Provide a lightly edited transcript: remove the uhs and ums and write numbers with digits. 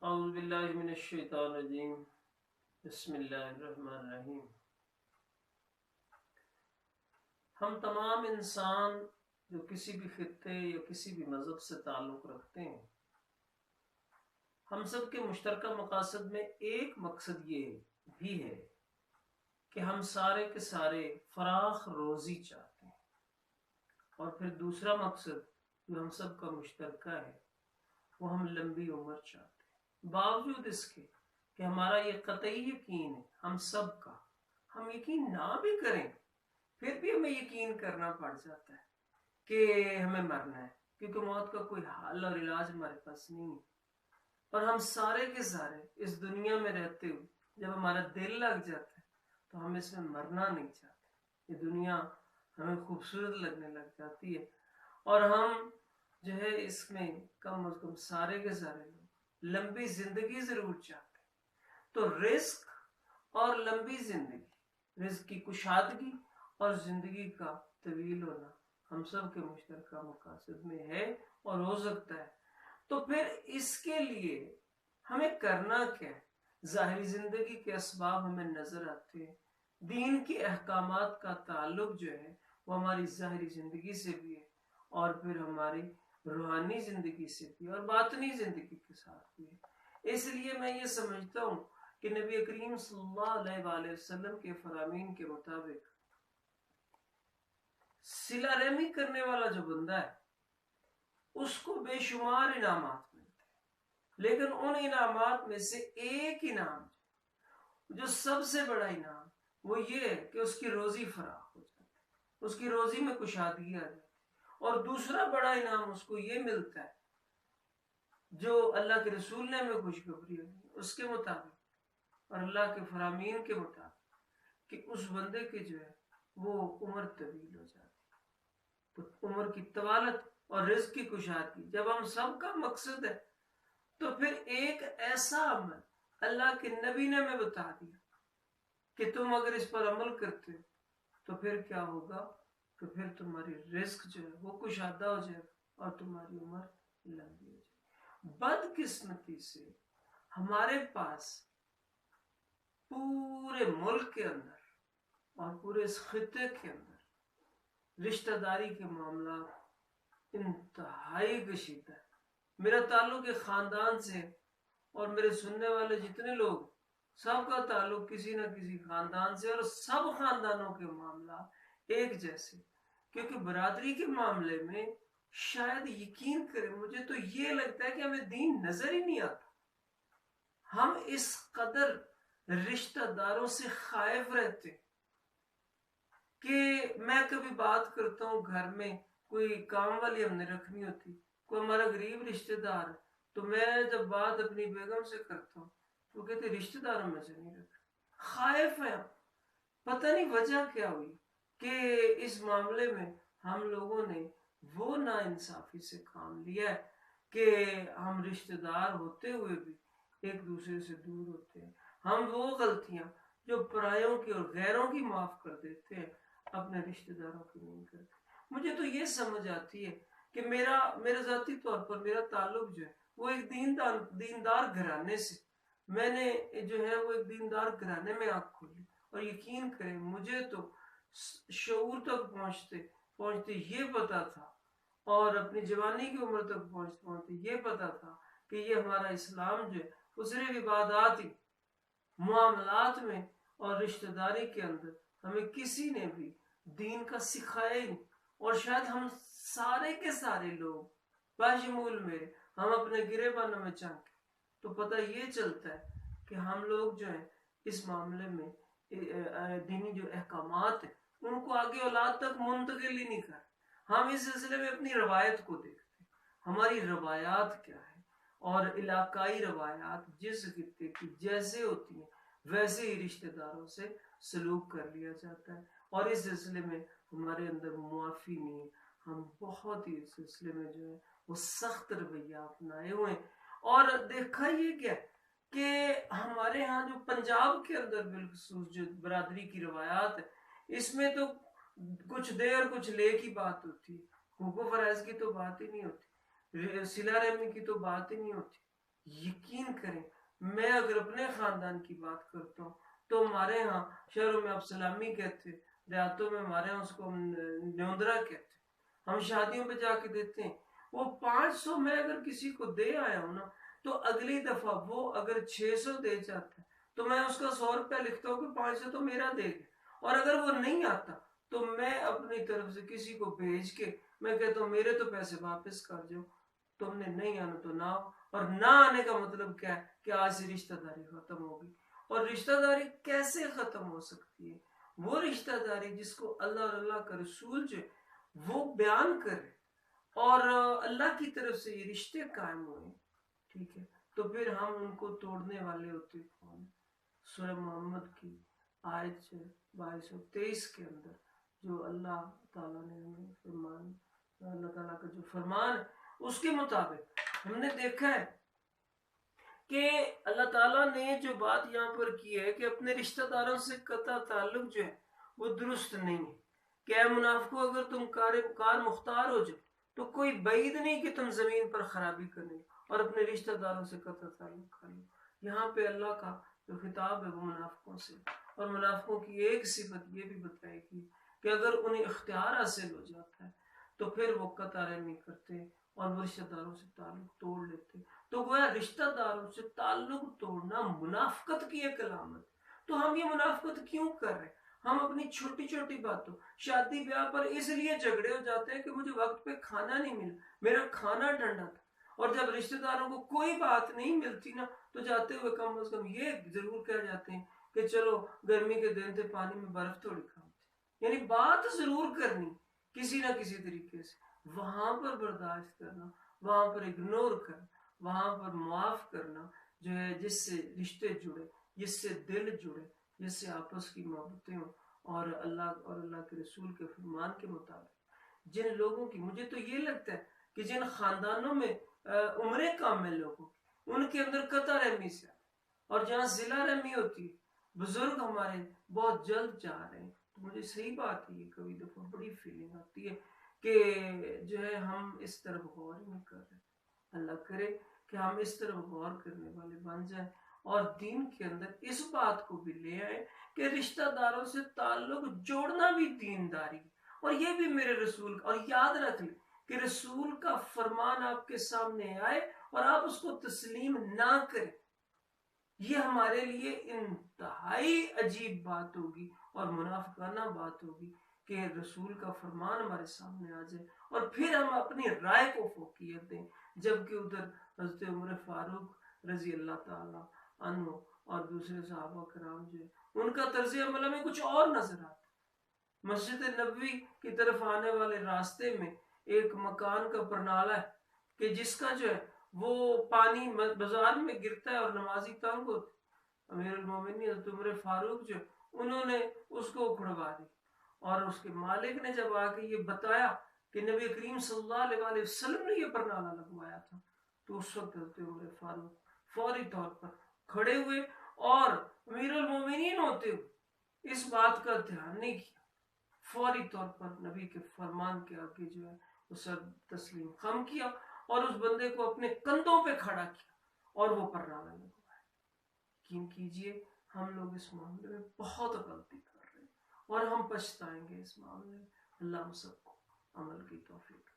اعوذ باللہ من الشیطان الرجیم بسم اللہ الرحمن الرحیم۔ ہم تمام انسان جو کسی بھی خطے یا کسی بھی مذہب سے تعلق رکھتے ہیں، ہم سب کے مشترکہ مقاصد میں ایک مقصد یہ بھی ہے کہ ہم سارے کے سارے فراخ روزی چاہتے ہیں، اور پھر دوسرا مقصد جو ہم سب کا مشترکہ ہے وہ ہم لمبی عمر چاہتے ہیں۔ باوجود اس کے کہ ہمارا یہ قطعی یقین ہے ہم سب کا، ہم یقین نہ بھی کریں پھر بھی ہمیں یقین کرنا پڑ جاتا ہے کہ ہمیں مرنا ہے، کیونکہ موت کا کوئی حل اور علاج ہمارے پاس نہیں ہے۔ اور ہم سارے کے سارے اس دنیا میں رہتے ہوئے جب ہمارا دل لگ جاتا ہے تو ہم اس میں مرنا نہیں چاہتے۔ یہ دنیا ہمیں خوبصورت لگنے لگ جاتی ہے اور ہم جو ہے اس میں کم از کم سارے کے سارے لوگ لمبی زندگی ضرور چاہتے ہیں۔ تو رزق اور لمبی زندگی، رزق کی کشادگی اور زندگی کا طویل ہونا ہم سب کے مشترکہ مقاصد میں ہے اور ہو سکتا ہے۔ تو پھر اس کے لیے ہمیں کرنا کیا ہے؟ ظاہری زندگی کے اسباب ہمیں نظر آتے ہیں، دین کے احکامات کا تعلق جو ہے وہ ہماری ظاہری زندگی سے بھی ہے اور پھر ہماری روحانی زندگی سے بھی اور باطنی زندگی کے ساتھ بھی ہے۔ اس لیے میں یہ سمجھتا ہوں کہ نبی کریم صلی اللہ علیہ وآلہ وسلم کے فرامین کے مطابق صلہ رحمی کرنے والا جو بندہ ہے اس کو بے شمار انعامات ملتے ہیں، لیکن ان انعامات میں سے ایک انعام جو سب سے بڑا انعام وہ یہ ہے کہ اس کی روزی فراخ ہو جاتی ہے، اس کی روزی میں کشادگی آ جاتی ہے۔ اور دوسرا بڑا انعام اس کو یہ ملتا ہے جو اللہ کے رسول نے ہمیں خوشخبری دی اس کے مطابق اور اللہ کے فرامین کے مطابق کہ اس بندے کے جو ہے وہ عمر طویل ہو جاتی ہے۔ تو عمر کی طوالت اور رزق کی کشادگی جب ہم سب کا مقصد ہے تو پھر ایک ایسا عمل اللہ کے نبی نے ہمیں بتا دیا کہ تم اگر اس پر عمل کرتے ہو تو پھر کیا ہوگا، تو پھر تمہاری رزق جو ہے وہ کشادہ ہو جائے گا اور تمہاری عمر لمبی ہو جائے گی۔ بدقسمتی سے ہمارے پاس پورے ملک کے اندر اور پورے اس خطے کے اندر رشتہ داری کے معاملات انتہائی کشیدہ ہے۔ میرا تعلق ایک خاندان سے اور میرے سننے والے جتنے لوگ سب کا تعلق کسی نہ کسی خاندان سے، اور سب خاندانوں کے معاملات ایک جیسے، کیونکہ برادری کے معاملے میں شاید یقین کریں مجھے تو یہ لگتا ہے کہ ہمیں دین نظر ہی نہیں آتا۔ ہم اس قدر رشتہ داروں سے خائف رہتے کہ میں کبھی بات کرتا ہوں گھر میں کوئی کام والی ہم نے رکھنی ہوتی، کوئی ہمارا غریب رشتہ دار ہے تو میں جب بات اپنی بیگم سے کرتا ہوں تو وہ کہتے رشتہ داروں میں سے نہیں رکھ، خائف ہیں۔ پتہ نہیں وجہ کیا ہوئی کہ اس معاملے میں ہم لوگوں نے وہ ناانصافی سے کام لیا ہے کہ ہم رشتہ دار ہوتے ہوئے بھی ایک دوسرے سے دور ہوتے ہیں۔ ہم وہ غلطیاں جو پرایوں کی اور غیروں کی معاف کر دیتے ہیں اپنے رشتہ داروں کی نہیں کرتے۔ مجھے تو یہ سمجھ آتی ہے کہ میرا ذاتی طور پر میرا تعلق جو ہے وہ ایک دیندار گھرانے سے، میں نے جو ہے وہ ایک دیندار گھرانے میں آنکھ کھولی، اور یقین کریں مجھے تو شعور تک پہنچتے یہ پتا تھا اور اپنی جوانی کی عمر تک پہنچتے یہ پتا تھا کہ یہ ہمارا اسلام جو ہے وہ صرف عبادات ہی، معاملات میں اور رشتہ داری کے اندر ہمیں کسی نے بھی دین کا سکھایا ہی نہیں۔ اور شاید ہم سارے کے سارے لوگ باشمول میرے ہم اپنے گریبانوں میں چانکے تو پتہ یہ چلتا ہے کہ ہم لوگ جو ہیں اس معاملے میں دینی جو احکامات ہیں ان کو آگے اولاد تک منتقل ہی نہیں کر۔ ہم اس سلسلے میں اپنی روایت کو دیکھتے ہیں، ہماری روایات کیا ہے، اور علاقائی روایات جس خطے کی جیسے ہوتی ہیں ویسے ہی رشتہ داروں سے سلوک کر لیا جاتا ہے، اور اس سلسلے میں ہمارے اندر معافی نہیں ہے۔ ہم بہت ہی اس سلسلے میں جو ہے وہ سخت رویہ اپنائے ہوئے ہیں۔ اور دیکھا یہ کیا کہ ہمارے ہاں جو پنجاب کے اندر بالخصوص جو برادری کی روایات ہے اس میں تو کچھ دے اور کچھ لے کی بات ہوتی ہے، حقوق و فرائض کی تو بات ہی نہیں ہوتی، صلہ رحمی کی تو بات ہی نہیں ہوتی۔ یقین کریں میں اگر اپنے خاندان کی بات کرتا ہوں تو ہمارے ہاں شہروں میں آپ سلامی کہتے ہیں، دیہاتوں میں ہمارے ہاں اس کو ہم نیوندرا کہتے ہیں، ہم شادیوں پہ جا کے دیتے ہیں۔ وہ 500 میں اگر کسی کو دے آیا ہوں نا تو اگلی دفعہ وہ اگر 600 دے جاتا ہے تو میں اس کا 100 روپیہ لکھتا ہوں کہ 500 تو میرا دے گا، اور اگر وہ نہیں آتا تو میں اپنی طرف سے کسی کو بھیج کے میں کہتا ہوں میرے تو پیسے واپس کر جاؤ، تم نے نہیں آنا تو نہ آؤ۔ اور نہ آنے کا مطلب کیا ہے کہ آج سے رشتہ داری ختم ہوگی۔ اور رشتہ داری کیسے ختم ہو سکتی ہے؟ وہ رشتہ داری جس کو اللہ اور اللہ کا رسول جو وہ بیان کرے اور اللہ کی طرف سے یہ رشتے قائم ہوئے، ٹھیک ہے، تو پھر ہم ان کو توڑنے والے ہوتے کون؟ سورہ محمد کی آیت 2223 کے اندر جو اللہ تعالیٰ نے ہمیں فرمان، اللہ تعالیٰ کا جو فرمان اس کے مطابق ہم نے دیکھا ہے کہ اللہ تعالیٰ نے جو بات یہاں پر کی ہے کہ اپنے رشتہ داروں سے قطع تعلق جو ہے وہ درست نہیں ہے، کہ اے منافقو اگر تم کار مختار ہو جاؤ تو کوئی بعید نہیں کہ تم زمین پر خرابی کرنے اور اپنے رشتہ داروں سے قطع تعلق کر لو۔ یہاں پہ اللہ کا جو خطاب ہے وہ منافقوں سے، اور منافقوں کی ایک صفت یہ بھی بتائی گئی کہ اگر انہیں اختیار حاصل ہو جاتا ہے تو پھر وہ قطع رحمی کرتے اور وہ رشتہ داروں سے تعلق توڑ لیتے۔ تو گویا رشتہ داروں سے تعلق توڑنا منافقت کی ایک علامت۔ تو ہم یہ منافقت کیوں کر رہے ہیں؟ ہم اپنی چھوٹی چھوٹی باتوں، شادی بیاہ پر اس لیے جھگڑے ہو جاتے ہیں کہ مجھے وقت پہ کھانا نہیں ملا، میرا کھانا ٹھنڈا تھا، اور جب رشتہ داروں کو کوئی بات نہیں ملتی نا تو جاتے ہوئے کم از کم یہ ضرور کہہ جاتے ہیں کہ چلو گرمی کے دن تھے پانی میں برف تھوڑی کھاتے، یعنی بات ضرور کرنی کسی نہ کسی طریقے سے، وہاں پر برداشت کرنا، وہاں پر اگنور کرنا، وہاں پر معاف کرنا جو ہے، جس سے رشتے جڑے، جس سے دل جڑے، جس سے آپس کی محبتیں ہوں اور اللہ کے رسول کے فرمان کے مطابق۔ جن لوگوں کی، مجھے تو یہ لگتا ہے کہ جن خاندانوں میں عمریں کام ہے لوگوں کی، ان کے اندر قطع رحمی سے، اور جہاں ضلع رحمی ہوتی ہے، بزرگ ہمارے بہت جلد جا رہے ہیں، تو مجھے صحیح بات ہے، یہ کبھی دفعہ بڑی فیلنگ آتی ہے کہ جو ہے ہم اس طرف غور نہیں کر رہے۔ اللہ کرے کہ ہم اس طرف غور کرنے والے بن جائیں اور دین کے اندر اس بات کو بھی لے آئیں کہ رشتہ داروں سے تعلق جوڑنا بھی دینداری، اور یہ بھی میرے رسول، اور یاد رکھ لیں کہ رسول کا فرمان آپ کے سامنے آئے اور آپ اس کو تسلیم نہ کریں، یہ ہمارے لیے انتہائی عجیب بات ہوگی اور منافقانہ بات ہوگی کہ رسول کا فرمان ہمارے سامنے آ جائے اور پھر ہم اپنی رائے کو فوقیت دیں، جبکہ ادھر حضرت عمر فاروق رضی اللہ تعالی عنہ اور دوسرے صحابہ کرام جو ہے ان کا طرز عمل میں کچھ اور نظر آتا۔ مسجد نبوی کی طرف آنے والے راستے میں ایک مکان کا پرنالہ ہے کہ جس کا جو ہے وہ پانی بازار میں گرتا ہے اور نمازی تنگ ہوتے، امیر المومنین حضرت عمر فاروق جو انہوں نے اس کو اکھڑوا دی، اور اس کے مالک نے جب آ کے یہ بتایا کہ نبی کریم صلی اللہ علیہ وسلم نے یہ پرنالہ لگوایا تھا، تو اس وقت حضرت عمر فاروق فوری طور پر کھڑے ہوئے اور امیر المومنین ہوتے ہوئے اس بات کا دھیان نہیں کیا، فوری طور پر نبی کے فرمان کے آگے جو ہے وہ سر تسلیم خم کیا اور اس بندے کو اپنے کندھوں پہ کھڑا کیا اور وہ پرنالہ لگوایا۔ یقین کیجئے ہم لوگ اس معاملے میں بہت غلطی کر رہے ہیں اور ہم پچھتائیں گے اس معاملے میں۔ اللہ ہم سب کو عمل کی توفیق